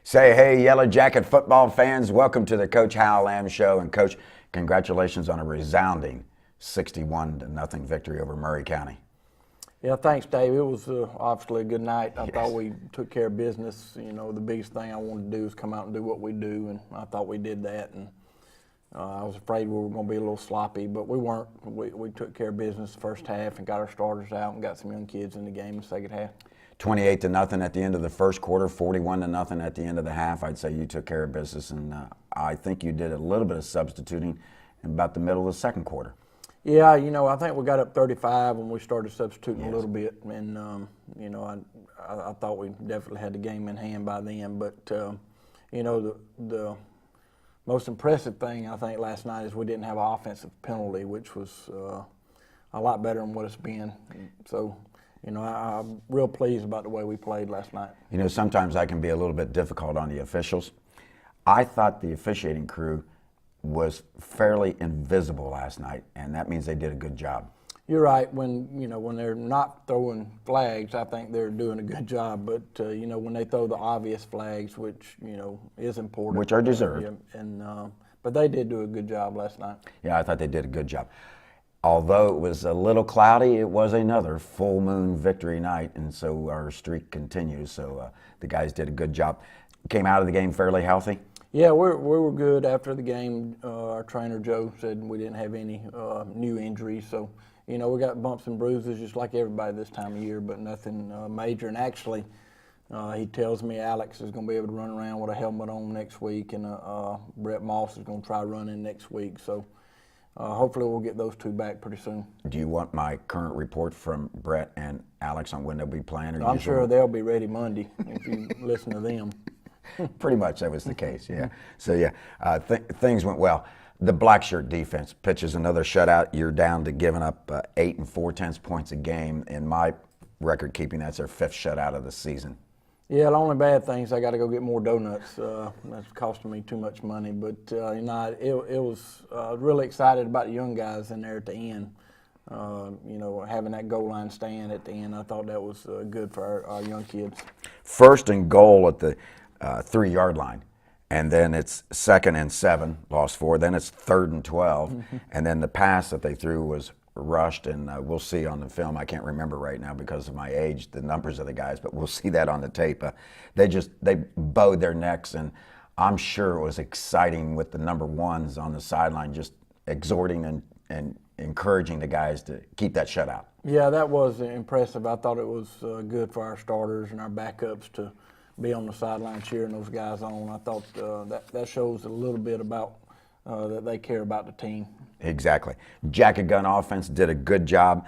Say hey, Yellow Jacket football fans. Welcome to the Coach Hal Lamb Show. And Coach, congratulations on a resounding 61-0 victory over Murray County. Yeah, thanks, Dave. It was obviously a good night. I thought we took care of business. You know, the biggest thing I wanted to do is come out and do what we do, and I thought we did that. And I was afraid we were going to be a little sloppy, but we weren't. We took care of business the first half and got our starters out and got some young kids in the game in the second half. 28-0 at the end of the first quarter, 41-0 at the end of the half. I'd say you took care of business, and I think you did a little bit of substituting in about the middle of the second quarter. Yeah, you know, I think we got up 35 when we started substituting a little bit, and you know, I thought we definitely had the game in hand by then. But you know, the most impressive thing I think last night is we didn't have an offensive penalty, which was a lot better than what it's been. So, you know, I'm real pleased about the way we played last night. You know, sometimes I can be a little bit difficult on the officials. I thought the officiating crew was fairly invisible last night, and that means they did a good job. You're right. When they're not throwing flags, I think they're doing a good job. But you know, when they throw the obvious flags, which you know is important, Which are deserved. But they did do a good job last night. Yeah, I thought they did a good job. Although it was a little cloudy, it was another full moon victory night, and so our streak continues. So the guys did a good job. Came out of the game fairly healthy. Yeah, we were good after the game. Our trainer Joe said we didn't have any new injuries, so you know we got bumps and bruises just like everybody this time of year, but nothing major. And actually, he tells me Alex is going to be able to run around with a helmet on next week, and Brett Moss is going to try running next week. So. Hopefully we'll get those two back pretty soon. Do you want my current report from Brett and Alex on when they'll be playing? I'm sure they'll be ready Monday if you listen to them. Pretty much that was the case, yeah. So, yeah, things went well. The black shirt defense pitches another shutout. You're down to giving up 8 4/10 points a game. In my record keeping, that's their 5th shutout of the season. Yeah, the only bad thing is I got to go get more donuts. That's costing me too much money. But, you know, it was really excited about the young guys in there at the end. You know, having that goal line stand at the end, I thought that was good for our young kids. First and goal at the 3-yard line. And then it's 2nd and 7, lost 4. Then it's 3rd and 12. And then the pass that they threw was rushed, and we'll see on the film. I can't remember right now because of my age, the numbers of the guys, but we'll see that on the tape. They bowed their necks, and I'm sure it was exciting with the number ones on the sideline just exhorting and encouraging the guys to keep that shutout. Yeah, that was impressive. I thought it was good for our starters and our backups to be on the sideline cheering those guys on. I thought that shows a little bit about that they care about the team. Exactly. Jacket gun offense did a good job.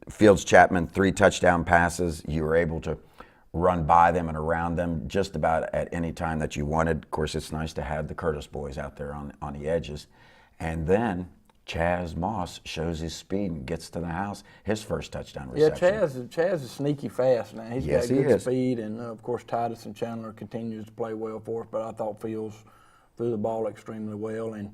Fields Chapman, 3 touchdown passes. You were able to run by them and around them just about at any time that you wanted. Of course, it's nice to have the Curtis boys out there on the edges. And then Chaz Moss shows his speed and gets to the house. His first touchdown reception. Yeah, Chaz is sneaky fast now. He's Yes, got he good is. speed, and of course Titus and Chandler continues to play well for us. But I thought Fields threw the ball extremely well, and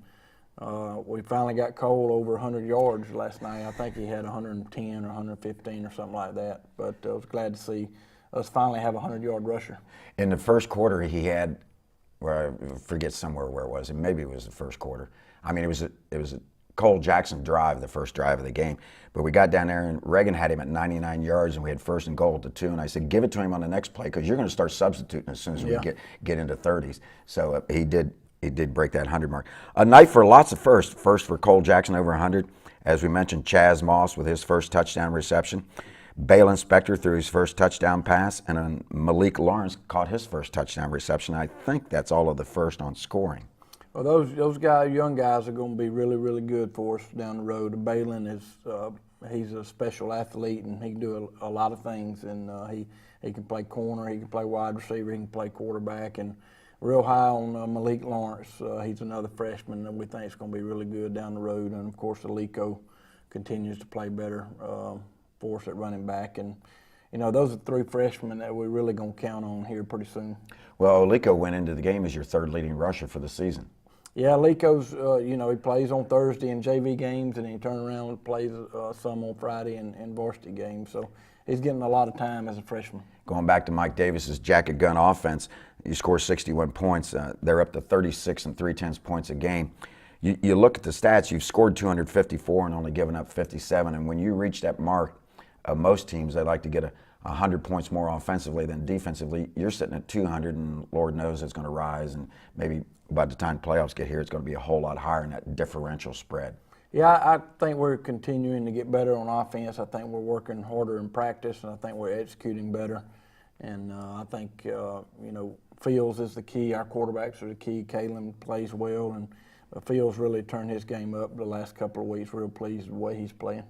we finally got Cole over 100 yards last night. I think he had 110 or 115 or something like that. But I was glad to see us finally have a 100-yard rusher. In the first quarter, he had, well, I forget somewhere where it was. Maybe it was the first quarter. I mean, it was a Cole Jackson drive, the first drive of the game. But we got down there, and Reagan had him at 99 yards, and we had 1st and goal at the 2. And I said, give it to him on the next play because you're going to start substituting as soon as we get into 30s. So he did break that 100 mark. A night for lots of firsts. First for Cole Jackson over 100. As we mentioned, Chaz Moss with his first touchdown reception. Balin Spector threw his first touchdown pass, and then Malik Lawrence caught his first touchdown reception. I think that's all of the first on scoring. Well, those guys, young guys, are going to be really, really good for us down the road. Balin is he's a special athlete, and he can do a lot of things. And he can play corner, he can play wide receiver, he can play quarterback, and real high on Malik Lawrence. He's another freshman that we think is going to be really good down the road. And of course, Alico continues to play better for us at running back. And you know, those are 3 freshmen that we're really going to count on here pretty soon. Well, Alico went into the game as your 3rd leading rusher for the season. Yeah, Alico's, you know, he plays on Thursday in JV games, and he turns around and plays some on Friday in varsity games. So he's getting a lot of time as a freshman. Going back to Mike Davis's jacket gun offense, you score 61 points. They're up to 36 and 3/10 points a game. You look at the stats, you've scored 254 and only given up 57. And when you reach that mark, most teams, they like to get 100 points more offensively than defensively. You're sitting at 200, and Lord knows it's going to rise. And maybe by the time playoffs get here, it's going to be a whole lot higher in that differential spread. Yeah, I think we're continuing to get better on offense. I think we're working harder in practice, and I think we're executing better. And I think, Fields is the key. Our quarterbacks are the key. Calhoun plays well, and Fields really turned his game up the last couple of weeks. Real pleased with the way he's playing.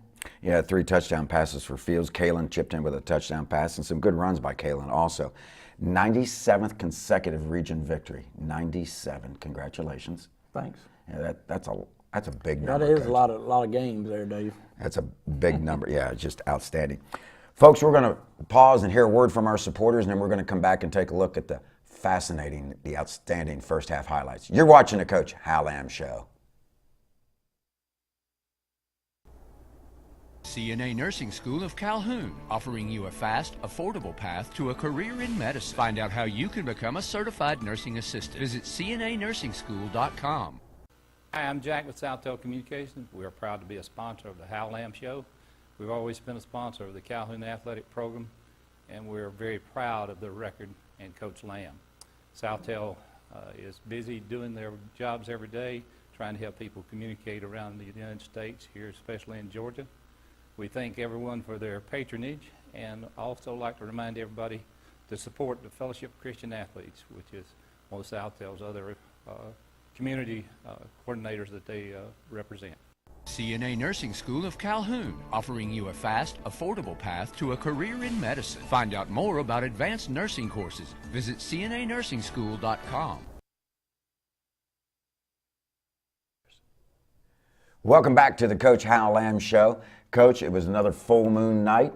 Yeah, 3 touchdown passes for Fields. Calhoun chipped in with a touchdown pass and some good runs by Calhoun also. 97th consecutive region victory. 97. Congratulations. Thanks. Yeah, that's a big number. That is Coach. a lot of games there, Dave. That's a big number. Yeah, just outstanding. Folks, we're going to pause and hear a word from our supporters, and then we're going to come back and take a look at the outstanding first half highlights. You're watching the Coach Hal Lamb Show. CNA Nursing School of Calhoun, offering you a fast, affordable path to a career in medicine. Find out how you can become a certified nursing assistant. Visit cnanursingSchool.com. Hi, I'm Jack with SouthTel Communications. We are proud to be a sponsor of the Hal Lamb Show. We've always been a sponsor of the Calhoun Athletic Program, and we're very proud of the record and Coach Lamb. SouthTel is busy doing their jobs every day, trying to help people communicate around the United States, here especially in Georgia. We thank everyone for their patronage, and also like to remind everybody to support the Fellowship of Christian Athletes, which is one of SouthTel's other community coordinators that they represent. CNA Nursing School of Calhoun, offering you a fast, affordable path to a career in medicine. Find out more about advanced nursing courses. Visit cnanursingSchool.com. Welcome back to the Coach Hal Lamb Show. Coach, it was another full moon night.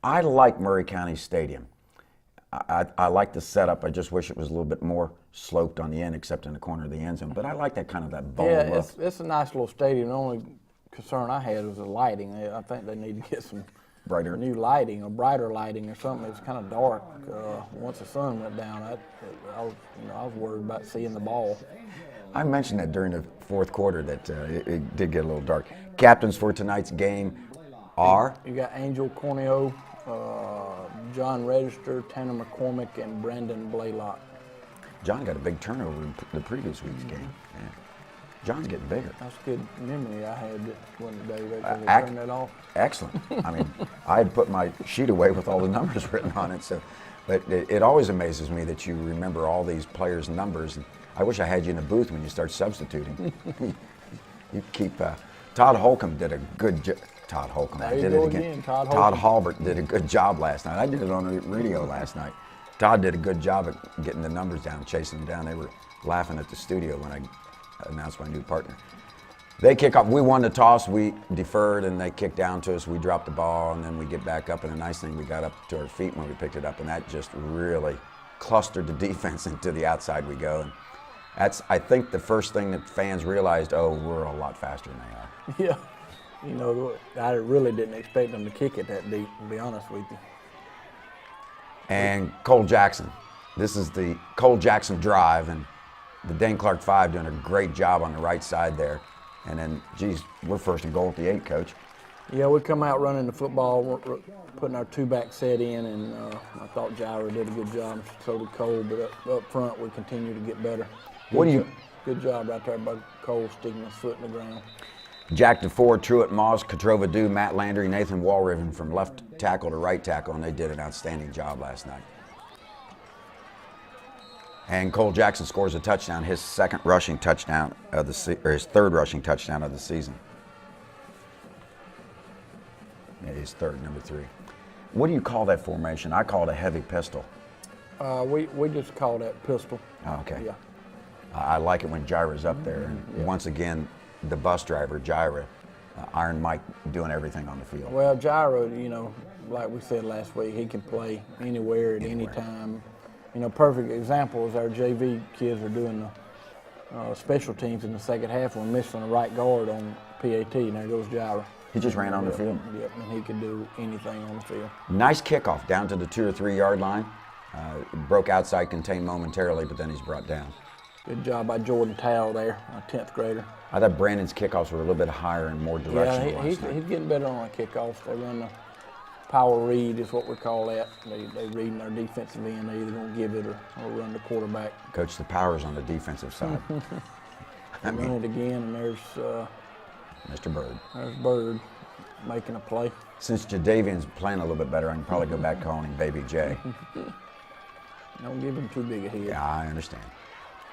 I like Murray County Stadium. I like the setup. I just wish it was a little bit more sloped on the end, except in the corner of the end zone. But I like that kind of that bowl look. It's a nice little stadium. The only concern I had was the lighting. I think they need to get some Brighter. new lighting or brighter lighting or something. It's kind of dark. Once the sun went down, I was worried about seeing the ball. I mentioned that during the fourth quarter that it did get a little dark. Captains for tonight's game are? You got Angel Corneo, John Register, Tanner McCormick, and Brandon Blaylock. John got a big turnover in the previous week's game. Yeah. John's getting bigger. That's a good memory I had one day. They turned that off. Excellent. I mean, I had put my sheet away with all the numbers written on it. So, but it always amazes me that you remember all these players' numbers. And I wish I had you in a booth when you start substituting. You keep. Todd Holcomb did a good job. Todd Holcomb. There I you did go it again. again, Todd Todd Halbert did a good job last night. I did it on the radio last night. Todd did a good job at getting the numbers down, chasing them down. They were laughing at the studio when I announced my new partner. They kick off. We won the toss. We deferred, and they kicked down to us. We dropped the ball, and then we get back up. And the nice thing, we got up to our feet when we picked it up, and that just really clustered the defense into the outside we go. And that's, I think, the first thing that fans realized, oh, we're a lot faster than they are. Yeah. You know, I really didn't expect them to kick it that deep, to be honest with you. And Cole Jackson. This is the Cole Jackson drive, and the Dane Clark 5 doing a great job on the right side there. And then, geez, we're first and goal at the 8, Coach. Yeah, we come out running the football, we're putting our two-back set in, and I thought Jaira did a good job, so did Cole, but up front we continue to get better. Good job right there by Cole sticking his foot in the ground. Jack DeFore, Truett Moss, Katrova Dew, Matt Landry, Nathan Walriven from left tackle to right tackle, and they did an outstanding job last night. And Cole Jackson scores a touchdown, his second rushing touchdown of his third rushing touchdown of the season. Yeah, his third, number 3. What do you call that formation? I call it a heavy pistol. We just call that pistol. Oh, okay. Yeah. I like it when Jaira's up there, and once again, the bus driver, Jaira, Iron Mike, doing everything on the field. Well, Jaira, you know, like we said last week, he can play anywhere at any time. You know, perfect example is our JV kids are doing the special teams in the second half. We're missing a right guard on PAT, and there goes Jaira. He just ran on the Yep, field. Yep, and he could do anything on the field. Nice kickoff down to the 2 or 3 yard line. Broke outside, contained momentarily, but then he's brought down. Good job by Jordan Towle there, a 10th grader. I thought Brandon's kickoffs were a little bit higher and more directional Yeah, last he's night. getting better on the kickoffs. They run the power read is what we call that. They reading their defensive end. They either going to give it or run the quarterback. Coach, the power's on the defensive side. They run it again, and there's Mr. Bird. Bird making a play. Since Jadavian's playing a little bit better, I can probably go back calling him Baby J. Don't give him too big a head. Yeah, I understand.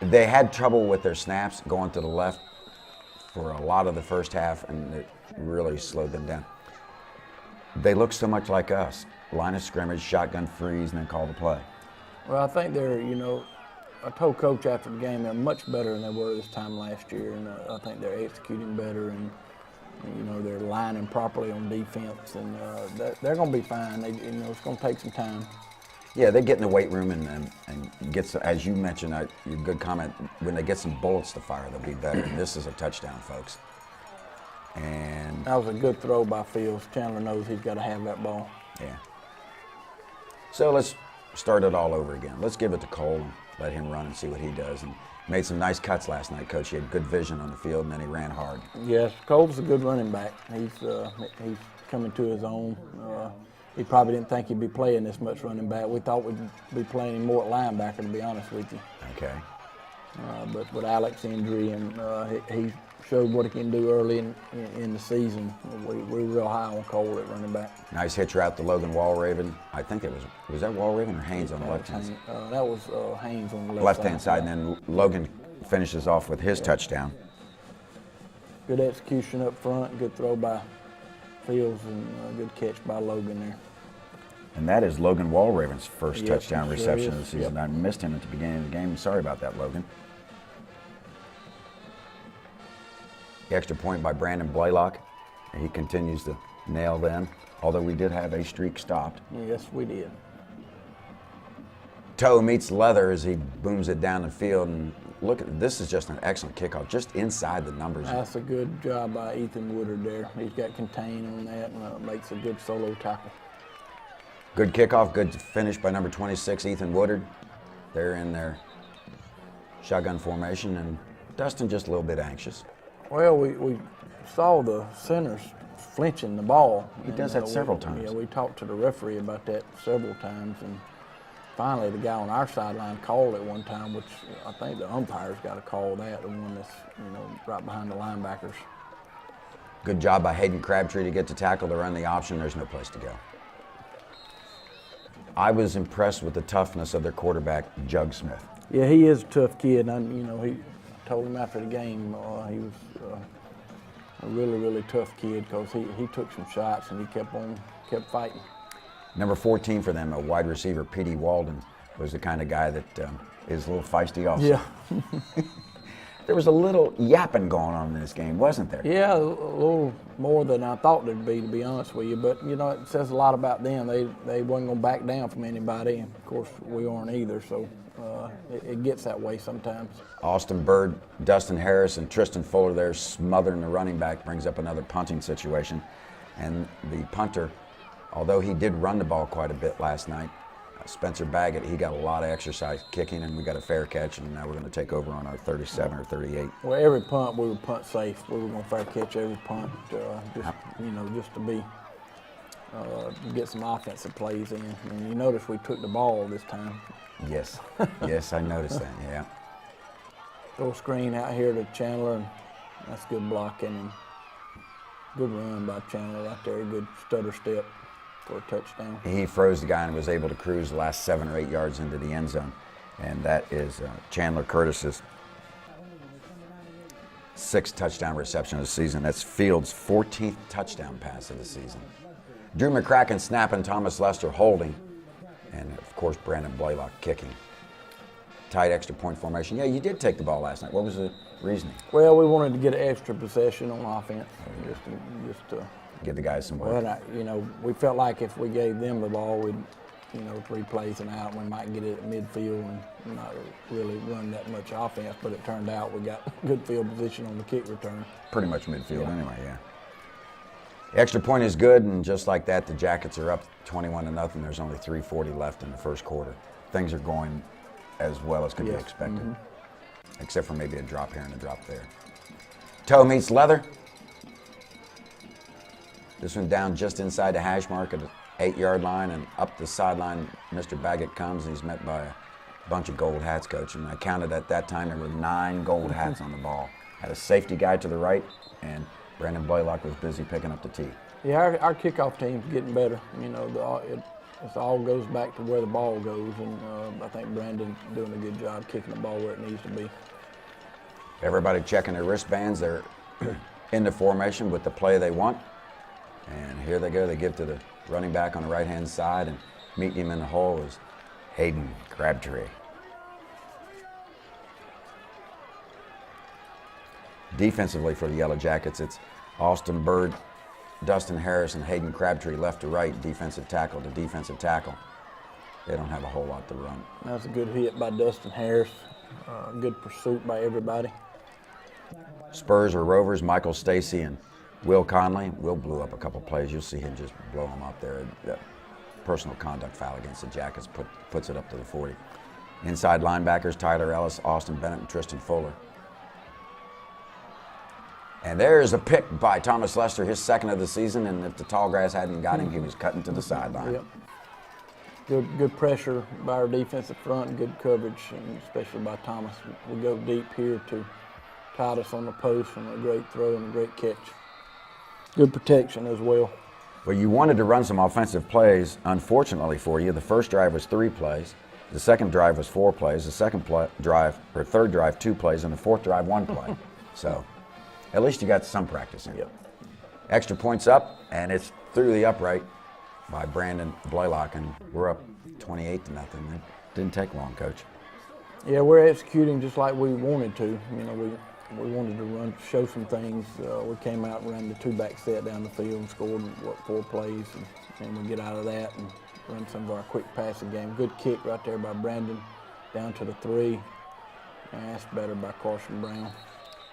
They had trouble with their snaps going to the left for a lot of the first half, and it really slowed them down. They look so much like us. Line of scrimmage, shotgun freeze, and then call the play. Well, I think they're, I told Coach after the game they're much better than they were this time last year, and I think they're executing better, and they're lining properly on defense, and they're going to be fine. It's going to take some time. Yeah, they get in the weight room and get some, as you mentioned, your good comment, when they get some bullets to fire, they'll be better. And this is a touchdown, folks. And That was a good throw by Fields. Chandler knows he's got to have that ball. yeah. So let's start it all over again. Let's give it to Cole and let him run and see what he does. And made some nice cuts last night, Coach. He had good vision on the field, and then he ran hard. Yes, Cole's a good running back. He's coming to his own. He probably didn't think he'd be playing this much running back. We thought we'd be playing him more at linebacker, to be honest with you. Okay. But with Alex's injury, and he showed what he can do early in the season. We're real high on Cole at running back. Nice hitch route to Logan Walraven. I think it was that Walraven or Haynes on the left hand side? That was Haynes on the Left hand side, and then Logan finishes off with his touchdown. Good execution up front, good throw by Fields, and good catch by Logan there. And that is Logan Walraven's first Yep, touchdown sure reception is. of the season. Yep. I missed him at the beginning of the game. Sorry about that, Logan. The extra point by Brandon Blaylock. He continues to nail them, although we did have a streak stopped. Yes, we did. Toe meets leather as he booms it down the field. And look, this is just an excellent kickoff, just inside the numbers. That's a good job by Ethan Woodard there. He's got contain on that and makes a good solo tackle. Good kickoff, good finish by number 26, Ethan Woodard. They're in their shotgun formation, and Dustin just a little bit anxious. Well, we saw the centers flinching the ball. He does that several times. Yeah, we talked to the referee about that several times, and finally the guy on our sideline called it one time, which I think the umpire's got to call that, the one that's right behind the linebackers. Good job by Hayden Crabtree to get the tackle to run the option. There's no place to go. I was impressed with the toughness of their quarterback, Jug Smith. Yeah, he is a tough kid. He told him after the game he was a really, really tough kid because he took some shots and he kept fighting. Number 14 for them, a wide receiver, P.D. Walden, was the kind of guy that is a little feisty also. Yeah. There was a little yapping going on in this game, wasn't there? Yeah, a little more than I thought there'd be, to be honest with you. But, it says a lot about them. They wasn't going to back down from anybody. And, of course, we aren't either, so it gets that way sometimes. Austin Bird, Dustin Harris, and Tristan Fuller there smothering the running back brings up another punting situation. And the punter, although he did run the ball quite a bit last night, Spencer Baggett, he got a lot of exercise kicking, and we got a fair catch, and now we're going to take over on our 37 or 38. Well, every punt, we would punt safe. We were going to fair catch every punt, just to be, get some offensive plays in. And you notice we took the ball this time. Yes, yes, I noticed that, yeah. Throw a screen out here to Chandler, and that's good blocking, and good run by Chandler out there, good stutter step for a touchdown. He froze the guy and was able to cruise the last 7 or 8 yards into the end zone. And that is Chandler Curtis's 6th touchdown reception of the season. That's Fields' 14th touchdown pass of the season. Drew McCracken snapping, Thomas Lester holding, and of course Brandon Blaylock kicking. Tight extra point formation. Yeah, you did take the ball last night. What was the reasoning? Well, we wanted to get an extra possession on offense, just to Give the guys some work. well, we felt like if we gave them the ball, we'd, 3 plays and out, we might get it at midfield and not really run that much offense. But it turned out we got good field position on the kick return. Pretty much midfield anyway, yeah. Extra point is good, and just like that, the Jackets are up 21-0. There's only 3:40 left in the first quarter. Things are going as well as could be expected, except for maybe a drop here and a drop there. Toe meets leather. This one down just inside the hash mark at the 8-yard line, and up the sideline, Mr. Baggett comes, and he's met by a bunch of gold hats, Coach. And I counted at that time, there were 9 gold hats on the ball. Had a safety guy to the right, and Brandon Blaylock was busy picking up the tee. Yeah, our kickoff team's getting better. You know, it all goes back to where the ball goes, and I think Brandon's doing a good job kicking the ball where it needs to be. Everybody checking their wristbands. They're in the formation with the play they want. And here they go. They give to the running back on the right-hand side, and meeting him in the hole is Hayden Crabtree. Defensively for the Yellow Jackets, it's Austin Bird, Dustin Harris, and Hayden Crabtree left to right, defensive tackle to defensive tackle. They don't have a whole lot to run. That's a good hit by Dustin Harris. Good pursuit by everybody. Spurs or Rovers, Michael Stacy and Will Conley. Will blew up a couple plays. You'll see him just blow them up there. That personal conduct foul against the Jackets puts it up to the 40. Inside linebackers, Tyler Ellis, Austin Bennett, and Tristan Fuller. And there's a pick by Thomas Lester, his second of the season, and if the tall grass hadn't got him, he was cutting to the sideline. Yep. Good pressure by our defensive front, good coverage, and especially by Thomas. We go deep here to Titus on the post, and a great throw and a great catch. Good protection as well. Well, you wanted to run some offensive plays. Unfortunately for you, the first drive was 3 plays. The second drive was 4 plays. The third drive, 2 plays, and the fourth drive, 1 play. So at least you got some practice in. Yep. Extra points up, and it's through the upright by Brandon Blaylock, and we're up 28-0. It didn't take long, Coach. Yeah, we're executing just like we wanted to. You know, we wanted to show some things. We came out and ran the 2-back set down the field and scored 4 plays, and we get out of that and run some of our quick passing game. Good kick right there by Brandon down to the 3. And that's better by Carson Brown.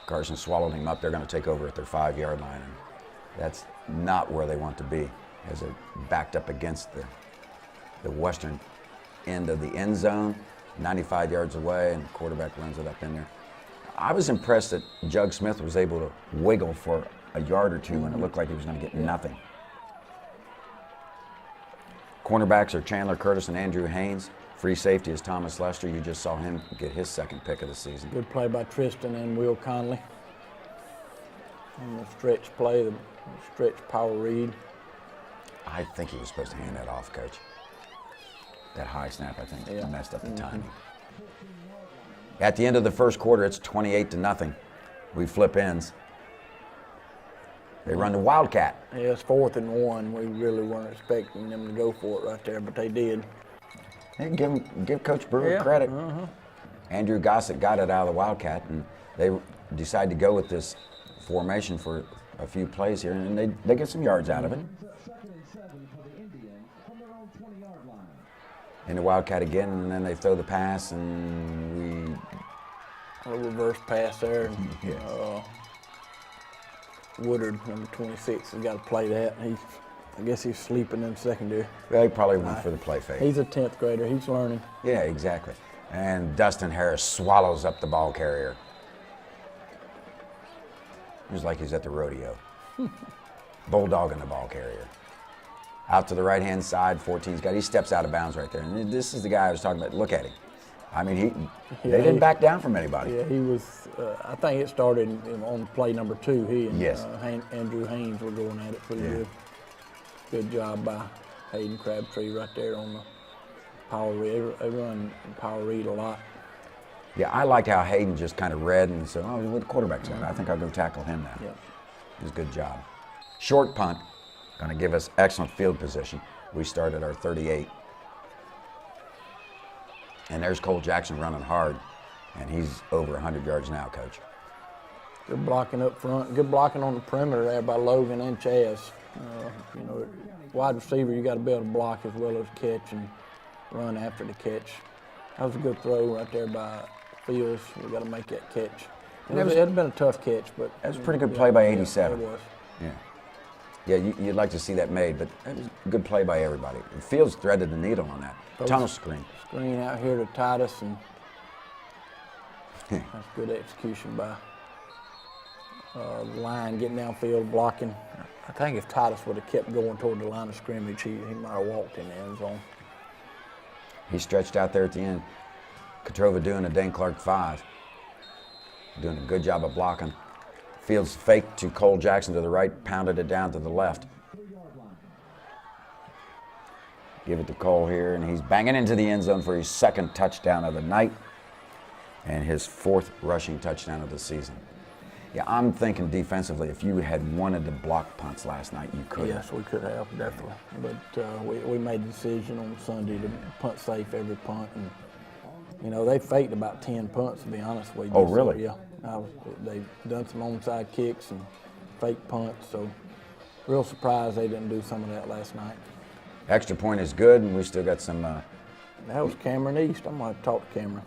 Carson swallowed him up. They're going to take over at their 5-yard line, and that's not where they want to be, as they're backed up against the western end of the end zone, 95 yards away, and the quarterback runs it up in there. I was impressed that Jug Smith was able to wiggle for a yard or two when it looked like he was going to get nothing. Cornerbacks are Chandler Curtis and Andrew Haynes. Free safety is Thomas Lester. You just saw him get his second pick of the season. Good play by Tristan and Will Conley. And the stretch play, the stretch power read. I think he was supposed to hand that off, Coach. That high snap, I think, messed up the timing. At the end of the first quarter, it's 28-0. We flip ends. They run the Wildcat. Yeah, it's 4th and 1. We really weren't expecting them to go for it right there, but they did. Hey, give Coach Brewer credit. Andrew Gossett got it out of the Wildcat, and they decided to go with this formation for a few plays here, and they get some yards out of it. And the Wildcat again, and then they throw the pass, and we... A reverse pass there. Woodard, number 26, has got to play that. I guess he's sleeping in secondary. Well, he probably went for the play fake. He's a 10th grader. He's learning. Yeah, exactly. And Dustin Harris swallows up the ball carrier. It was like he's at the rodeo. Bulldogging the ball carrier. Out to the right-hand side, 14's got. He steps out of bounds right there. And this is the guy I was talking about. Look at him. I mean, they didn't back down from anybody. Yeah, he was. I think it started on play number 2. He and Andrew Haynes were going at it pretty good. Good job by Hayden Crabtree right there on the power read. They run power read a lot. Yeah, I liked how Hayden just kind of read and said, "Oh, what the quarterback's at? I think I'll go tackle him now." Yeah. It was a good job. Short punt, going to give us excellent field position. We start at our 38. And there's Cole Jackson running hard, and he's over 100 yards now, Coach. Good blocking up front. Good blocking on the perimeter there by Logan and Chaz. Wide receiver, you got to be able to block as well as catch and run after the catch. That was a good throw right there by Fields. We got to make that catch. It had been a tough catch, but that was a pretty good play by 87. It was. Yeah. Yeah, you'd like to see that made, but it was a good play by everybody. Fields threaded the needle on that. Tunnel screen. Screen out here to Titus, and that's good execution by the line, getting downfield, blocking. I think if Titus would have kept going toward the line of scrimmage, he might have walked in the end zone. He stretched out there at the end. Kotrova doing a Dane Clark 5. Doing a good job of blocking. Fields faked to Cole Jackson to the right, pounded it down to the left. Give it to Cole here, and he's banging into the end zone for his second touchdown of the night and his 4th rushing touchdown of the season. Yeah, I'm thinking defensively, if you had wanted to block punts last night, you could have. Yes, we could have, definitely. But we made the decision on Sunday to punt safe every punt. And, you know, they faked about 10 punts, to be honest with you. Oh, really? So, yeah. They've done some onside kicks and fake punts, so real surprised they didn't do some of that last night. Extra point is good, and we still got some That was Cameron East. I'm going to talk to Cameron.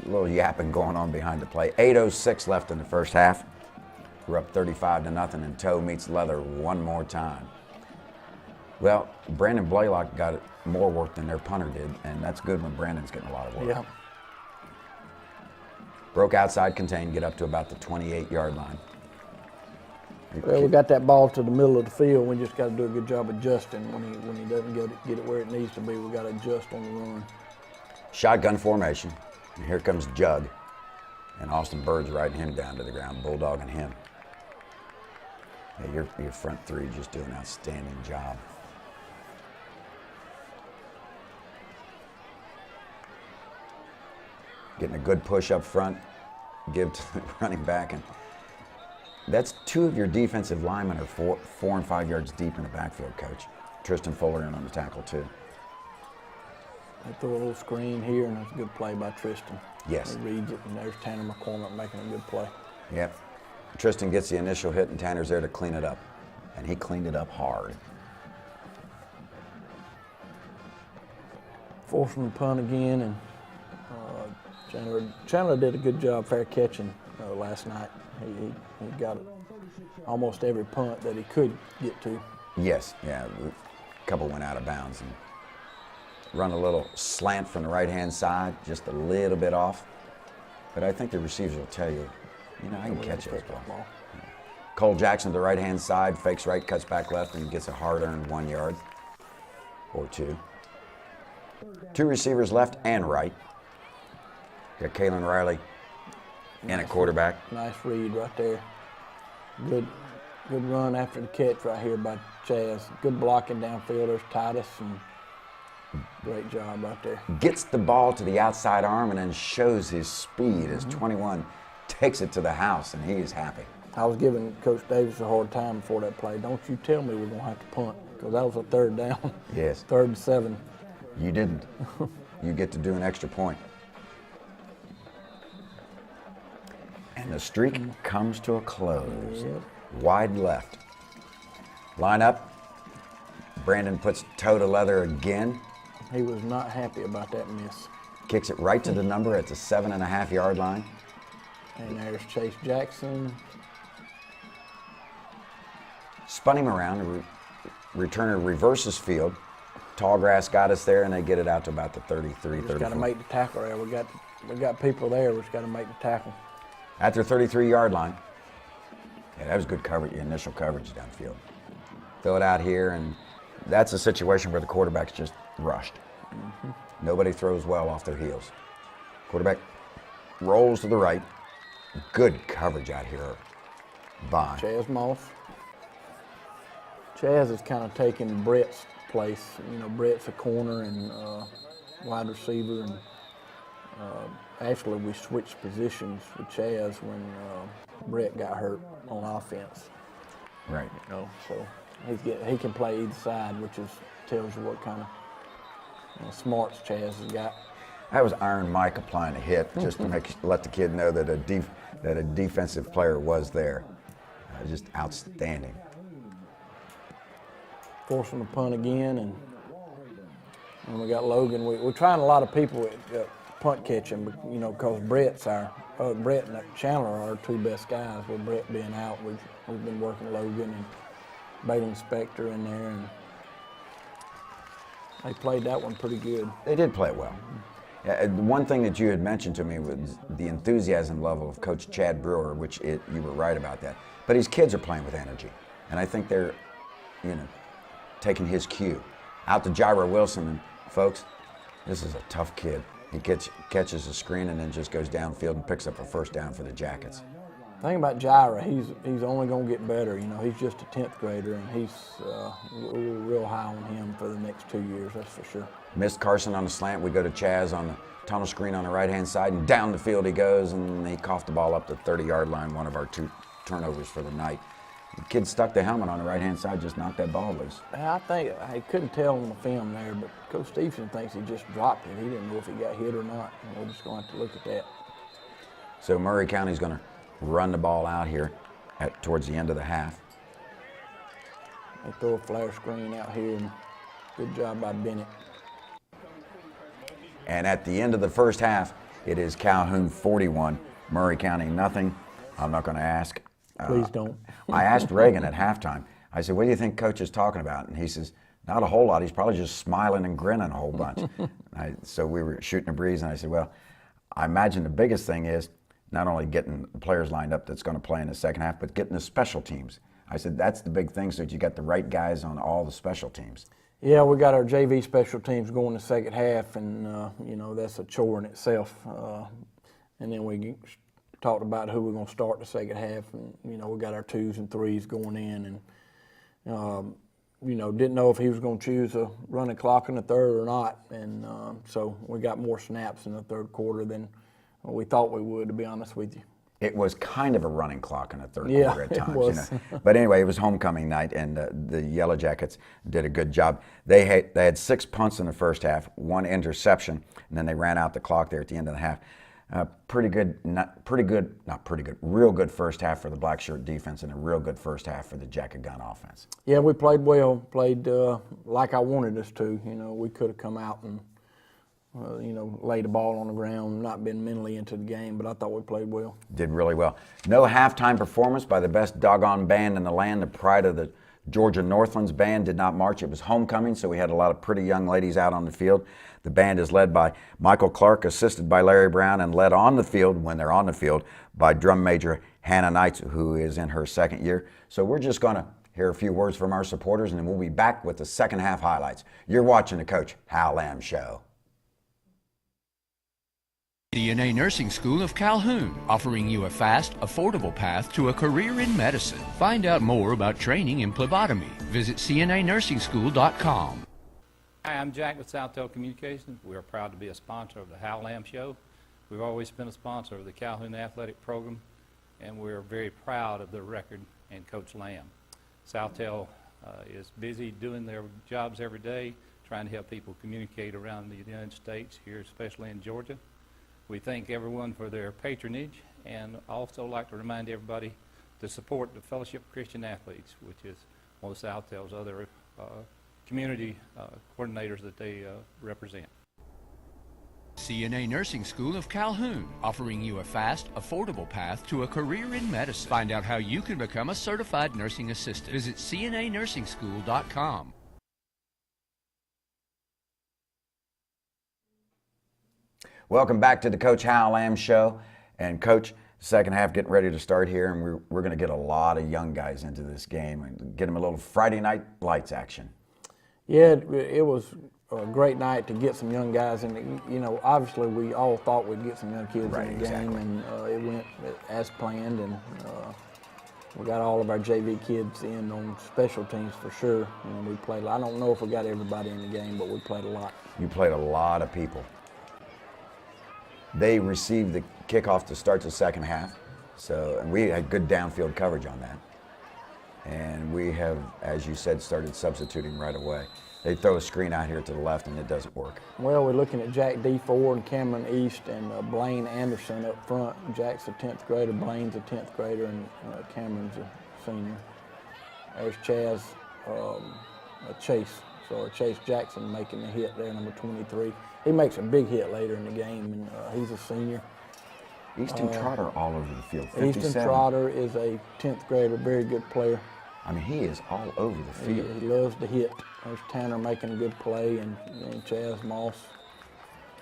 little yapping going on behind the play. 8:06 left in the first half. We're up 35-0, and toe meets leather one more time. Well, Brandon Blaylock got more work than their punter did, and that's good when Brandon's getting a lot of work. Yeah. Broke outside contained, get up to about the 28-yard line. Well, we got that ball to the middle of the field. We just got to do a good job adjusting. When he doesn't get it where it needs to be, we got to adjust on the run. Shotgun formation. And here comes Jug. And Austin Bird's riding him down to the ground, bulldogging him. Yeah, your front three just doing an outstanding job. Getting a good push up front, give to the running back, and that's 2 of your defensive linemen are 4 and 5 yards deep in the backfield, Coach. Tristan Fuller in on the tackle too. They throw a little screen here, and that's a good play by Tristan. Yes. He reads it, and there's Tanner McCormick making a good play. Yep. Tristan gets the initial hit, and Tanner's there to clean it up, and he cleaned it up hard. Forcing the punt again, and Chandler did a good job fair catching last night. He got almost every punt that he could get to. Yes, yeah. A couple went out of bounds and run a little slant from the right-hand side, just a little bit off. But I think the receivers will tell you, I can catch those balls. Cole Jackson to the right-hand side, fakes right, cuts back left, and gets a hard-earned 1 yard or 2. 2 receivers left and right. Got Kalen Riley and a quarterback. Nice read right there. Good run after the catch right here by Chaz. Good blocking downfield. There's Titus, and great job right there. Gets the ball to the outside arm and then shows his speed as 21 takes it to the house, and he is happy. I was giving Coach Davis a hard time before that play. Don't you tell me we're going to have to punt, because that was a 3rd down. Yes. 3rd and 7. You didn't. You get to do an extra point. And the streak comes to a close. Yep. Wide left. Line up. Brandon puts toe to leather again. He was not happy about that miss. Kicks it right to the number at the 7.5 yard line. And there's Chase Jackson. Spun him around. The returner reverses field. Tall grass got us there, and they get it out to about the 33, 34. Just got to make the tackle there. We got people there. We just got to make the tackle. At their 33-yard line. Yeah, that was good coverage, initial coverage downfield. Throw it out here, and that's a situation where the quarterback's just rushed. Nobody throws well off their heels. Quarterback rolls to the right. Good coverage out here by Chaz Moss. Chaz is kind of taking Brett's place. Brett's a corner and wide receiver, and actually we switched positions with Chaz when Brett got hurt on offense. Right. So he can play either side, which tells you what kind of smarts Chaz has got. That was Iron Mike applying a hit just to let the kid know that a defensive player was there. Just outstanding. Forcing the punt again, and we got Logan. We're trying a lot of people at punt catching, because Brett and Chandler are our 2 best guys. With Brett being out, we've been working Logan, Bailey Spector in there, and they played that one pretty good. They did play it well. One thing that you had mentioned to me was the enthusiasm level of Coach Chad Brewer, which you were right about that. But his kids are playing with energy, and I think they're, taking his cue. Out to Jairo Wilson, and folks, this is a tough kid. He catches a screen and then just goes downfield and picks up a first down for the Jackets. The thing about Jairo, he's only going to get better. He's just a 10th grader, and we're real high on him for the next 2 years, that's for sure. Missed Carson on the slant. We go to Chaz on the tunnel screen on the right-hand side, and down the field he goes, and he coughed the ball up the 30-yard line, one of our 2 turnovers for the night. The kid stuck the helmet on the right-hand side, just knocked that ball loose. I think I couldn't tell on the film there, but Coach Stevenson thinks he just dropped it. He didn't know if he got hit or not. We're just going to have to look at that. So Murray County's going to run the ball out here towards the end of the half. They throw a flare screen out here, and good job by Bennett. And at the end of the first half, it is Calhoun 41, Murray County nothing. I'm not going to ask. Please don't. I asked Reagan at halftime, I said, what do you think Coach is talking about? And he says, not a whole lot. He's probably just smiling and grinning a whole bunch. So we were shooting a breeze, and I said, well, I imagine the biggest thing is not only getting players lined up that's going to play in the second half, but getting the special teams. I said, that's the big thing, so that you got the right guys on all the special teams. Yeah, we got our JV special teams going the second half, and, that's a chore in itself. And then we talked about who we're going to start the second half, and, we got our 2s and 3s going in, and, didn't know if he was going to choose a running clock in the third or not. And so we got more snaps in the third quarter than we thought we would, to be honest with you. It was kind of a running clock in the third Yeah, quarter at times. it was. But anyway, it was homecoming night, and the Yellow Jackets did a good job. They had 6 punts in the first half, 1 interception, and then they ran out the clock there at the end of the half. Real good first half for the black shirt defense, and a real good first half for the Jacket Gun offense. Yeah, we played well, played like I wanted us to. We could have come out and laid the ball on the ground, not been mentally into the game, but I thought we played well. Did really well. No halftime performance by the best doggone band in the land. The pride of the Georgia Northlands band did not march. It was homecoming, so we had a lot of pretty young ladies out on the field. The band is led by Michael Clark, assisted by Larry Brown, and led on the field, when they're on the field, by drum major Hannah Knights, who is in her second year. So we're just going to hear a few words from our supporters, and then we'll be back with the second half highlights. You're watching the Coach Hal Lamb Show. CNA Nursing School of Calhoun, offering you a fast, affordable path to a career in medicine. Find out more about training in phlebotomy. Visit cnanursing.school.com. Hi, I'm Jack with SouthTel Communications. We are proud to be a sponsor of the Hal Lamb Show. We've always been a sponsor of the Calhoun Athletic Program, and we're very proud of the record and Coach Lamb. SouthTel is busy doing their jobs every day, trying to help people communicate around the United States, here especially in Georgia. We thank everyone for their patronage, and also like to remind everybody to support the Fellowship of Christian Athletes, which is one of SouthTel's other community coordinators that they represent. CNA Nursing School of Calhoun, offering you a fast, affordable path to a career in medicine. Find out how you can become a certified nursing assistant. Visit cnanursing.school.com. Welcome back to the Coach Hal Lamb Show. And Coach, second half getting ready to start here, and we're going to get a lot of young guys into this game and get them a little Friday night lights action. Yeah, it was a great night to get some young guys, and obviously we all thought we'd get some young kids in the game, and it went as planned, and we got all of our JV kids in on special teams for sure. We played. I don't know if we got everybody in the game, but we played a lot. You played a lot of people. They received the kickoff to start the second half, and we had good downfield coverage on that. And we have, as you said, started substituting right away. They throw a screen out here to the left, and it doesn't work. Well, we're looking at Jack D. Ford and Cameron East and Blaine Anderson up front. Jack's a 10th grader, Blaine's a 10th grader, and Cameron's a senior. There's Chase. So Chase Jackson making the hit there, number 23. He makes a big hit later in the game, and he's a senior. Easton Trotter all over the field, 57. Easton Trotter is a 10th grader, very good player. I mean, he is all over the field. He loves to hit. There's Tanner making a good play, and Chaz Moss.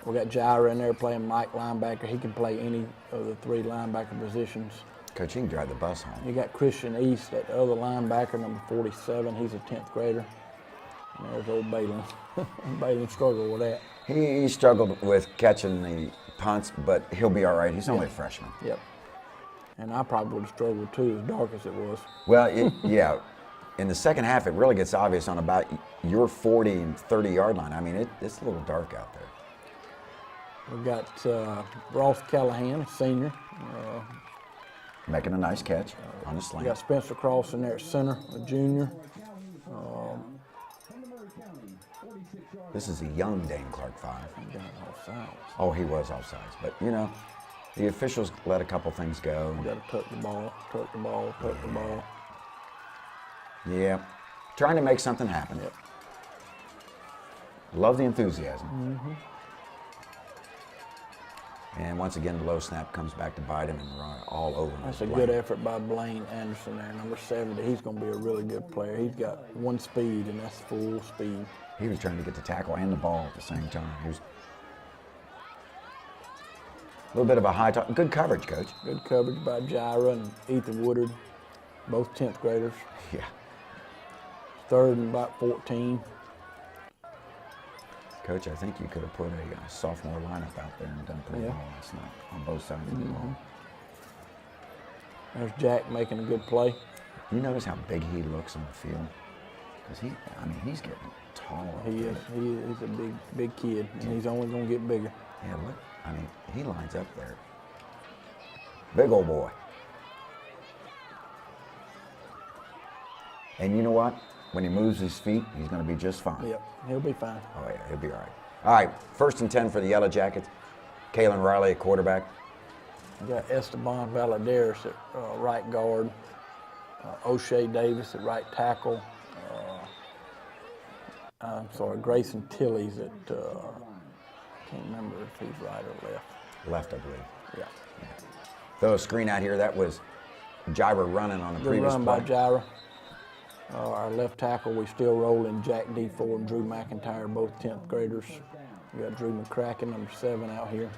We got Jaira in there playing Mike linebacker. He can play any of the 3 linebacker positions. Coach, he can drive the bus home. You got Christian East, that other linebacker, number 47. He's a 10th grader. And there's old Balin. Balin struggled with that. He struggled with catching the punts, but he'll be all right. He's only a freshman. Yep. And I probably would have struggled too, as dark as it was. Well, yeah. In the second half, it really gets obvious on about your 40 and 30-yard line. I mean, it's a little dark out there. We got Ross Callahan, senior. Making a nice catch on the We slant. got Spencer Cross in there at center, a junior. This is a young Dane Clark 5. He got offsides. Oh, he was offsides. But, you know, the officials let a couple things go. We got to tuck the ball, tuck the ball, tuck the ball. Yeah. Trying to make something happen. Yep. Love the enthusiasm. And once again, the low snap comes back to bite him and run all over him. That's a good effort by Blaine Anderson there, number 70. He's going to be a really good player. He's got 1 speed, and that's full speed. He was trying to get the tackle and the ball at the same time. He was a little bit of a high top. Good coverage, Coach. Good coverage by Jaira and Ethan Woodard, both 10th graders. Yeah. 3rd and about 14. Coach, I think you could have put a sophomore lineup out there and done pretty well last night on both sides of the ball. There's Jack making a good play. You notice how big he looks on the field? Because he's getting taller. He is. He's a big kid, and he's only going to get bigger. Yeah, look. I mean, he lines up there. Big old boy. And you know what? When he moves his feet, he's going to be just fine. Yep, he'll be fine. Oh, yeah, he'll be all right. All right, 1st and 10 for the Yellow Jackets. Kalen Riley at quarterback. We got Esteban Valadares at right guard. O'Shea Davis at right tackle. Grayson Tilley's at, can't remember if he's right or left. Left, I believe. Yeah. Throw a screen out here. That was Jaira running on the Good previous run play. by Jaira. Our left tackle, we still rolling Jack D4 and Drew McIntyre, both 10th graders. We got Drew McCracken, number 7, out here.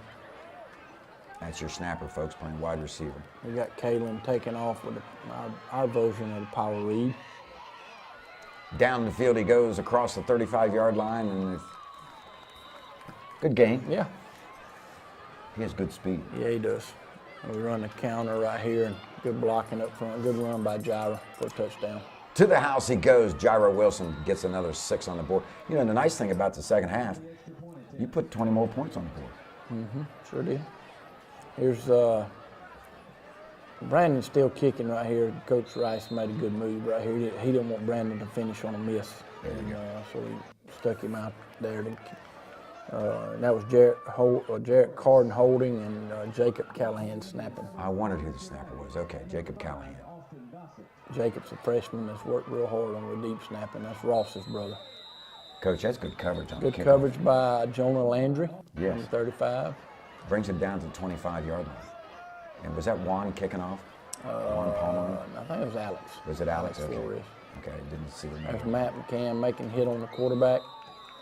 That's your snapper, folks, playing wide receiver. We got Kalen taking off with our version of the power read. Down the field he goes across the 35-yard line, and good game. Yeah. He has good speed. Yeah, he does. We run the counter right here, and good blocking up front. Good run by Jaira for a touchdown. To the house he goes. Jaira Wilson gets another 6 on the board. You know, the nice thing about the second half, you put 20 more points on the board. Sure did. Here's Brandon's still kicking right here. Coach Rice made a good move right here. He didn't want Brandon to finish on a miss. So he stuck him out there. That was Jarrett Carden holding and Jacob Callahan snapping. I wondered who the snapper was. Okay, Jacob Calhoun. Jacob's a freshman that's worked real hard on the deep snapping. That's Ross's brother. Coach, that's good coverage on the Good kickoff. coverage by Jonah Landry, Yes. number 35. Brings it down to the 25-yard line. And was that Juan kicking off? Juan Palmer? I think it was Alex. Was it Alex? Okay. Flores. Okay, didn't see the There's number. Matt McCann making a hit on the quarterback.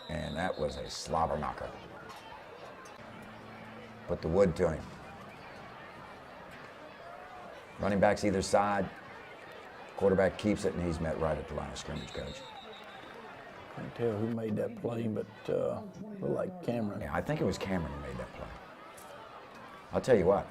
And that was a slobber knocker. Put the wood to him. Running backs either side. Quarterback keeps it, and he's met right at the line of scrimmage, Coach. Can't tell who made that play, but looked like Cameron. Yeah, I think it was Cameron who made that play. I'll tell you what,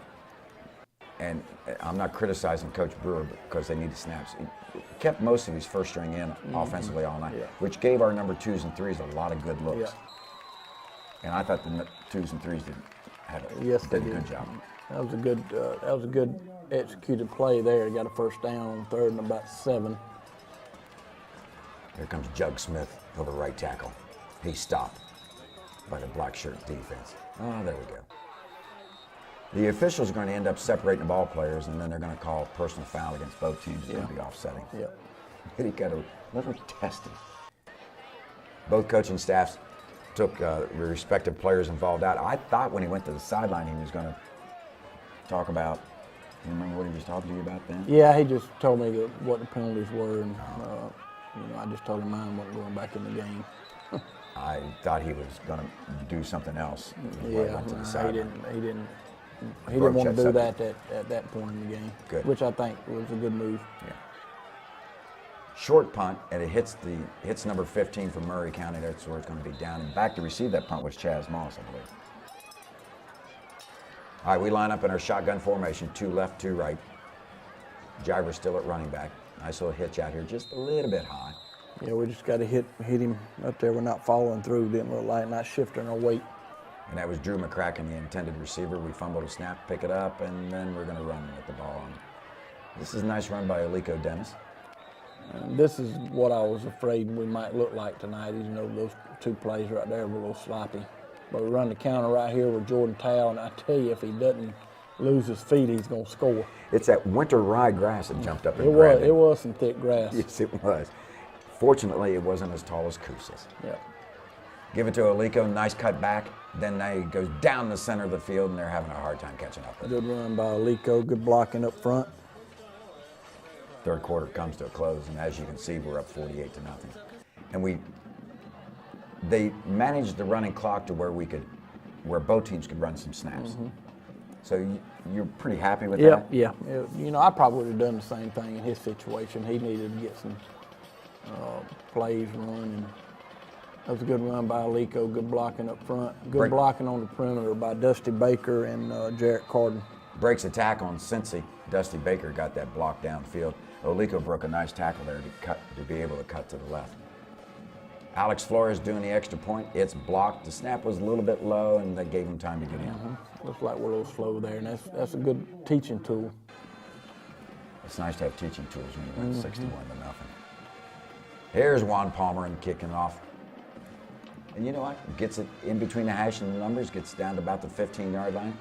and I'm not criticizing Coach Brewer because they needed snaps. He kept most of his first string in offensively all night, Yeah. which gave our number 2s and 3s a lot of good looks. Yeah. And I thought the 2s and 3s Yes, they did a did. good job. That was a good executed play there. He got a first down on 3rd and about 7. Here comes Jug Smith over right tackle. He's stopped by the black shirt defense. Oh, there we go. The officials are going to end up separating the ball players, and then they're going to call personal foul against both teams. It's going to be offsetting. Yep. He got a little testy. Both coaching staffs took the respective players involved out. I thought when he went to the sideline he was going to talk about You remember what he was talking to you about then? Yeah, he just told me what the penalties were, and I just told him mine wasn't going back in the game. I thought he was going to do something else. Before I went to the he sideline. didn't Broke want to that do subject. that at that point in the game. Good. Which I think was a good move. Yeah. Short punt, and it hits number 15 from Murray County. That's where it's going to be down. And back to receive that punt was Chaz Moss, I believe. All right, we line up in our shotgun formation, 2 left, 2 right. Jiver's still at running back. Nice little hitch out here, just a little bit high. Yeah, we just got to hit him up there. We're not following through. Didn't look like, not shifting our weight. And that was Drew McCracken, the intended receiver. We fumbled a snap, pick it up, and then we're going to run with the ball. And this is a nice run by Alico Dennis. And this is what I was afraid we might look like tonight. You know, those 2 plays right there were a little sloppy. But we run the counter right here with Jordan Towle, and I tell you, if he doesn't lose his feet, he's going to score. It's that winter rye grass that jumped up and It grabbed was, him. it was some thick grass. Yes, it was. Fortunately, it wasn't as tall as Cous's. Yeah. Give it to Alico, nice cut back. Then now he goes down the center of the field, and they're having a hard time catching up with it. Good run by Alico, good blocking up front. Third quarter comes to a close, and as you can see, we're up 48-0. And they managed the running clock to where both teams could run some snaps. So you're pretty happy with that? Yeah. You know, I probably would have done the same thing in his situation. He needed to get some plays run, and that was a good run by Alico, good blocking up front. Good blocking on the perimeter by Dusty Baker and Jarrett Carden. Breaks a tackle on Cincy. Dusty Baker got that block downfield. Alico broke a nice tackle there to be able to cut to the left. Alex Flores doing the extra point. It's blocked. The snap was a little bit low, and that gave him time to get in. Looks like we're a little slow there, and that's a good teaching tool. It's nice to have teaching tools when you win 61-0. Here's Juan Palmer and kicking off. And you know what? Gets it in between the hash and the numbers, gets down to about the 15-yard line.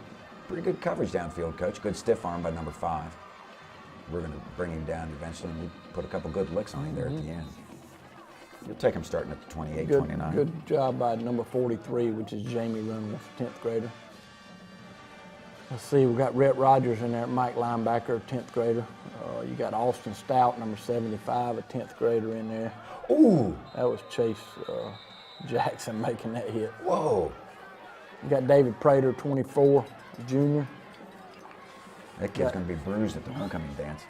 Pretty good coverage downfield, Coach. Good stiff arm by number 5. We're going to bring him down eventually, and we put a couple good licks on him there at the end. You'll take him starting at the 28, 29. Good job by number 43, which is Jamie Reynolds, 10th grader. Let's see, we got Rhett Rogers in there, Mike linebacker, 10th grader. You got Austin Stout, number 75, a 10th grader in there. Ooh! That was Chase Jackson making that hit. Whoa! You got David Prater, 24, junior. That kid's going to be bruised at the homecoming dance.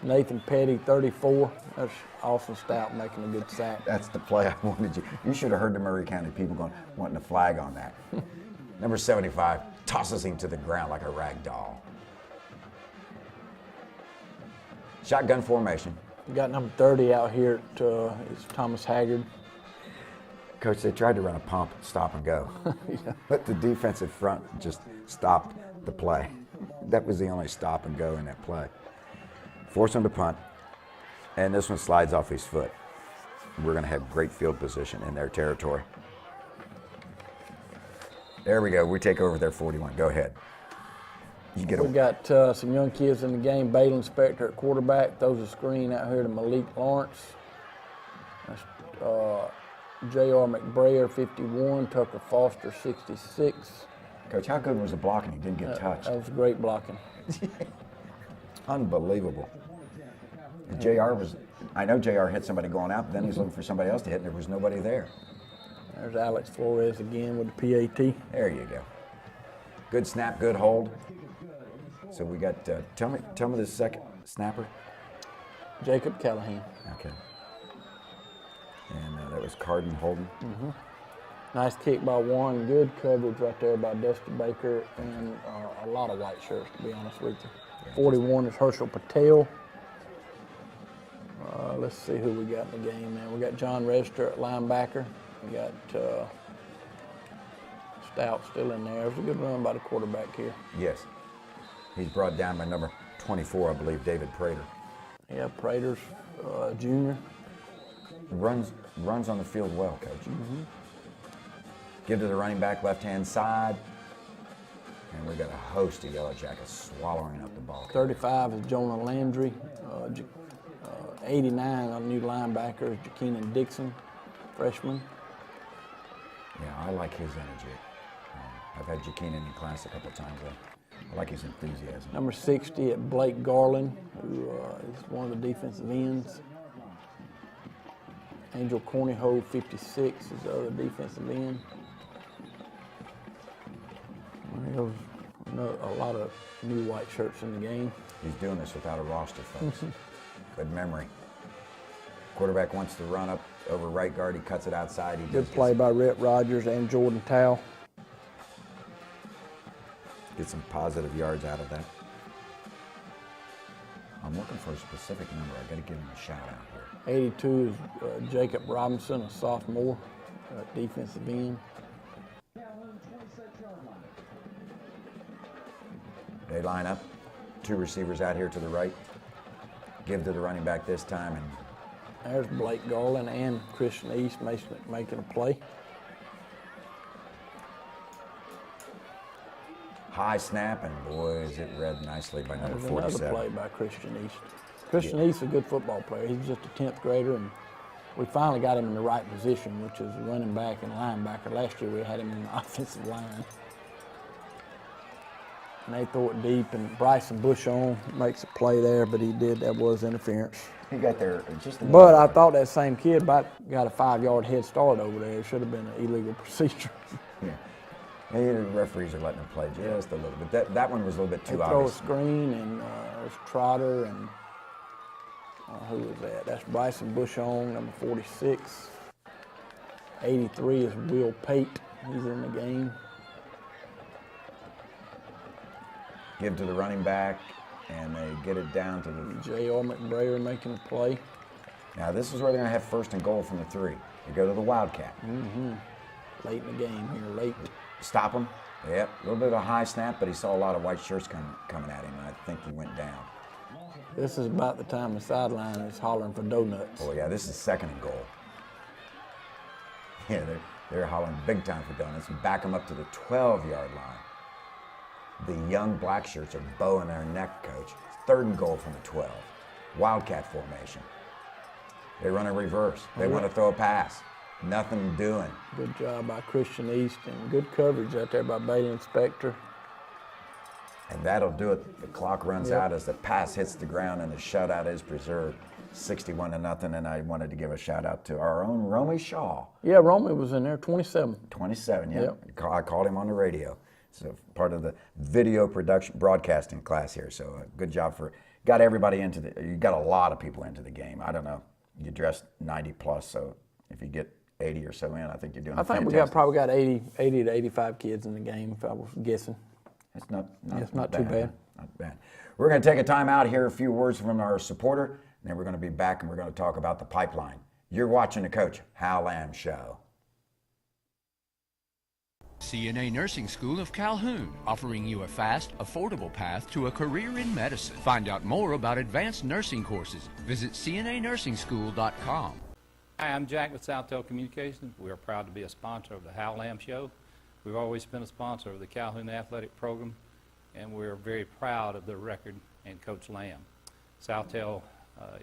Nathan Petty, 34. That's Austin Stout making a good sack. That's the play I wanted you. You should have heard the Murray County people wanting a flag on that. Number 75 tosses him to the ground like a rag doll. Shotgun formation. You got number 30 out here. It's Thomas Haggard. Coach, they tried to run a pump, stop and go. But the defensive front just stopped the play. That was the only stop and go in that play. Force him to punt, and this one slides off his foot. We're going to have great field position in their territory. There we go. We take over their 41. Go ahead. You get We got some young kids in the game. Balin Spector at quarterback. Throws a screen out here to Malik Lawrence. That's J.R. McBrayer, 51. Tucker Foster, 66. Coach, how good was the blocking? He didn't get touched. That was great blocking. Unbelievable. I know JR hit somebody going out, but then he's looking for somebody else to hit, and there was nobody there. There's Alex Flores again with the PAT. There you go. Good snap, good hold. So we got, tell me the second snapper. Jacob Calhoun. Okay. And that was Carden holding. Nice kick by Warren. Good coverage right there by Dusty Baker, and a lot of white shirts, to be honest with you. 41 is Herschel Patel. Let's see who we got in the game, man. We got John Register at linebacker. We got Stout still in there. It was a good run by the quarterback here. Yes. He's brought down by number 24, I believe, David Prater. Yeah, Prater's junior. Runs on the field well, Coach. Give to the running back, left-hand side. And we got a host of Yellow Jackets swallowing up the ball. 35 is Jonah Landry. 89, a new linebacker, is Jakeenen Dixon, freshman. Yeah, I like his energy. I've had Jakeenen in class a couple of times. I like his enthusiasm. Number 60 at Blake Garland, who is one of the defensive ends. Angel Corneyho, 56, is the other defensive end. There's a lot of new white shirts in the game. He's doing this without a roster, folks. Good memory. Quarterback wants to run up over right guard. He cuts it outside. He Good play by Rhett Rogers and Jordan Towle. Get some positive yards out of that. I'm looking for a specific number. I got to give him a shout out here. 82 is Jacob Robinson, a sophomore, defensive end. They line up. Two receivers out here to the right. Give to the running back this time. And There's Blake Garland and Christian East making a play. high snap, and boy, is it read nicely by number There's 47. another play by Christian East. Christian East is a good football player. He's just a 10th grader, and we finally got him in the right position, which is running back and linebacker. Last year we had him in the offensive line. And they throw it deep, and Bryson Bushon makes a play there, but that was interference. He got there just a little But bit. I thought that same kid about got a 5-yard head start over there. It should have been an illegal procedure. Yeah. Maybe the referees are letting him play just a little bit. That one was a little bit They too throw a obvious. screen, and there's Trotter, and who was that? That's Bryson Bushon, number 46. 83 is Will Pate. He's in the game. Give to the running back, and they get it down to the. J.R. McBrayer making a play. Now this is where they're going to have first and goal from the 3. They go to the Wildcat. Late in the game here, late. Stop him. Yep, a little bit of a high snap, but he saw a lot of white shirts coming at him, and I think he went down. This is about the time the sideline is hollering for donuts. Oh yeah, this is second and goal. Yeah, they're hollering big time for donuts and back them up to the 12-yard line. The young black shirts are bowing their neck, coach. Third and goal from the 12. Wildcat formation. They run a reverse. They want to throw a pass. Nothing doing. Good job by Christian East, and good coverage out there by Bailey Inspector. And that'll do it. The clock runs Yep. out as the pass hits the ground and the shutout is preserved. 61-0, and I wanted to give a shout out to our own Romy Shaw. Yeah, Romy was in there, 27. 27, yeah. Yep. I called him on the radio. So part of the video production broadcasting class here. So good job got everybody you got a lot of people into the game. I don't know. You dressed 90 plus, so if you get 80 or so in, I think you're doing I think fantastic. we probably got 80 to 85 kids in the game, if I was guessing. It's not too bad. Not bad. We're going to take a time out here, a few words from our supporter, and then we're going to be back and we're going to talk about the pipeline. You're watching the Coach Hal Lamb Show. CNA Nursing School of Calhoun, offering you a fast, affordable path to a career in medicine. Find out more about advanced nursing courses. Visit cnanursing.school.com. Hi, I'm Jack with SouthTel Communications. We are proud to be a sponsor of the Hal Lamb Show. We've always been a sponsor of the Calhoun Athletic Program, and we're very proud of the record and Coach Lamb. SouthTel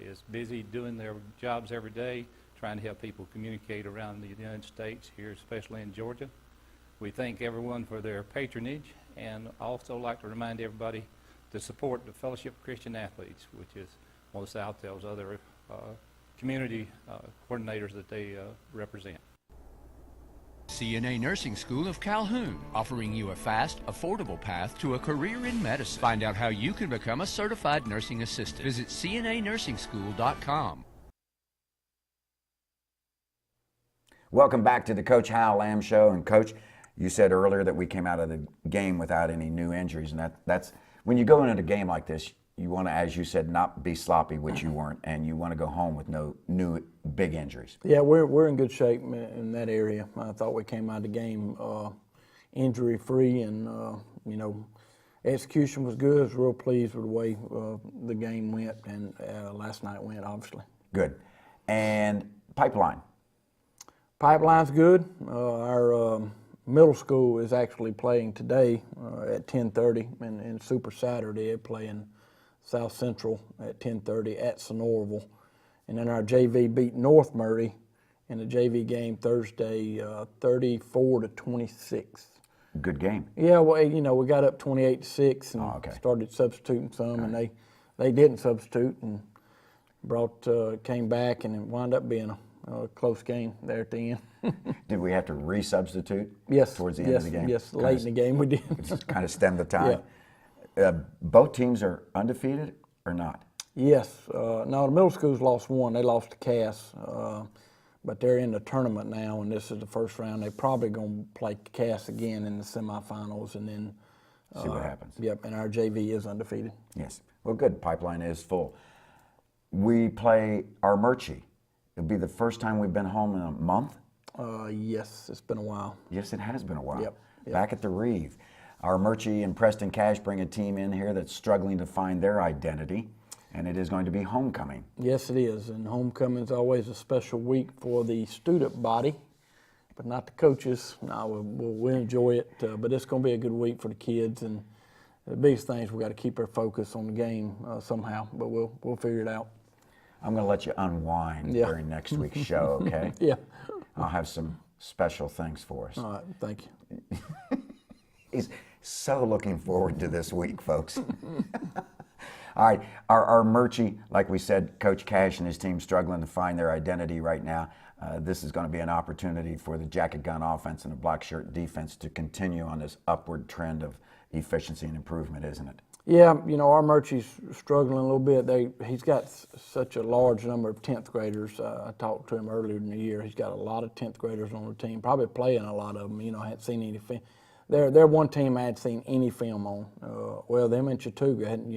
is busy doing their jobs every day, trying to help people communicate around the United States, here especially in Georgia. We thank everyone for their patronage, and I also like to remind everybody to support the Fellowship of Christian Athletes, which is one of SouthTel's other community coordinators that they represent. CNA Nursing School of Calhoun, offering you a fast, affordable path to a career in medicine. Find out how you can become a certified nursing assistant. Visit cnanursing.school.com. Welcome back to the Coach Hal Lamb Show. And Coach, you said earlier that we came out of the game without any new injuries, and that's when you go into a game like this, you want to, as you said, not be sloppy, which you weren't, and you want to go home with no new big injuries. Yeah, we're in good shape in that area. I thought we came out of the game injury-free, and execution was good. I was real pleased with the way the game went, and last night went, obviously. Good. And pipeline. Pipeline's good. Our middle school is actually playing today at 10:30 in Super Saturday. They're playing South Central at 10:30 at Sonoraville. And then our JV beat North Murray in the JV game Thursday 34-26. good game. Yeah, well, we got up 28-6 and Oh, okay. started substituting some, and they didn't substitute and came back, and it wound up being a close game there at the end. Did we have to re-substitute Yes. towards the end of the game? Yes, late in the game we did. Just kind of stem the tide. Both teams are undefeated or not? Yes. No, the middle schools lost one. They lost to Cass, but they're in the tournament now, and this is the first round. They're probably going to play Cass again in the semifinals, and then See what happens. Yep, and our JV is undefeated. Yes. Well, good. Pipeline is full. We play our Murchie. It'll be the first time we've been home in a month. Yes, it's been a while. Yes, it has been a while. Yep. Back at the Reeve. Our Murchie and Preston Cash bring a team in here that's struggling to find their identity, and it is going to be homecoming. Yes, it is, and homecoming is always a special week for the student body, but not the coaches. No, we'll enjoy it, but it's going to be a good week for the kids, and the biggest thing is we got to keep our focus on the game somehow, but we'll figure it out. I'm going to let you unwind during next week's show, okay? Yeah. I'll have some special things for us. All right, thank you. He's so looking forward to this week, folks. All right, our Murchie, like we said, Coach Cash and his team struggling to find their identity right now. This is going to be an opportunity for the jacket gun offense and the black shirt defense to continue on this upward trend of efficiency and improvement, isn't it? Yeah, our Murchie's struggling a little bit. He's got such a large number of 10th graders. I talked to him earlier in the year. He's got a lot of 10th graders on the team, probably playing a lot of them. I hadn't seen any film. They're one team I hadn't seen any film on. Well, them in Chattooga hadn't,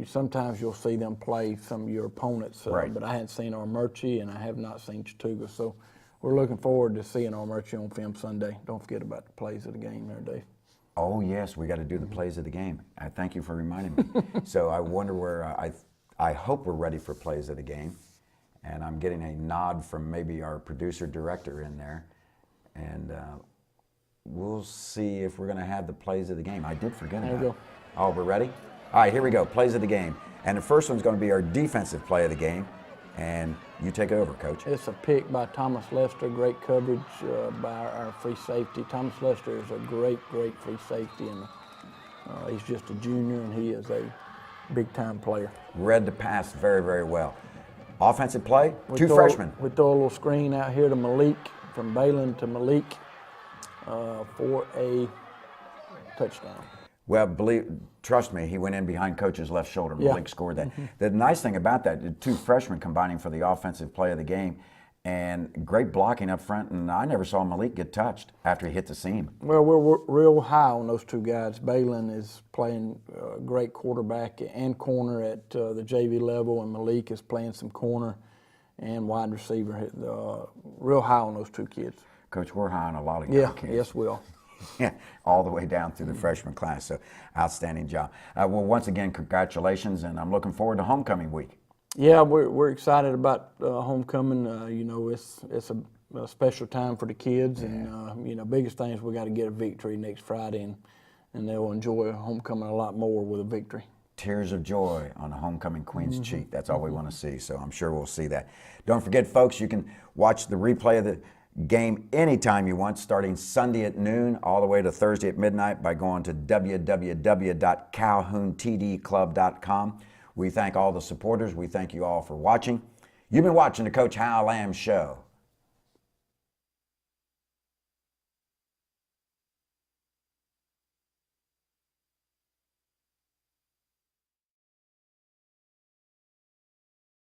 sometimes you'll see them play some of your opponents, right. But I hadn't seen our Murchie, and I have not seen Chattooga. So we're looking forward to seeing our Murchie on film Sunday. Don't forget about the plays of the game there, Dave. Oh, yes, we got to do the plays of the game. I thank you for reminding me. So I wonder where, I hope we're ready for plays of the game. And I'm getting a nod from maybe our producer-director in there. And we'll see if we're going to have the plays of the game. I did forget about it. There you go. Oh, we're ready? All right, here we go, plays of the game. And the first one's going to be our defensive play of the game. And you take over, Coach. It's a pick by Thomas Lester, great coverage by our free safety. Thomas Lester is a great free safety, and he's just a junior, and he is a big-time player. Read the pass very, very well. Offensive play, two throw, freshmen. We throw a little screen out here to Malik, from Balin to Malik for a touchdown. Well, trust me, he went in behind Coach's left shoulder. Yeah. Malik scored that. The nice thing about that, the two freshmen combining for the offensive play of the game, and great blocking up front, and I never saw Malik get touched after he hit the seam. Well, we're real high on those two guys. Balin is playing great quarterback and corner at the JV level, and Malik is playing some corner and wide receiver. Real high on those two kids. Coach, we're high on a lot of young kids. Yes, we are. Yeah, all the way down through the freshman class. So, outstanding job. Well, once again, congratulations, and I'm looking forward to homecoming week. Yeah, we're excited about homecoming. It's a special time for the kids, and biggest thing is we got to get a victory next Friday, and they'll enjoy homecoming a lot more with a victory. Tears of joy on a homecoming queen's cheek. That's all we want to see. So I'm sure we'll see that. Don't forget, folks, you can watch the replay of the game anytime you want, starting Sunday at noon all the way to Thursday at midnight by going to www.calhountdclub.com. We thank all the supporters. We thank you all for watching. You've been watching the Coach Hal Lamb Show.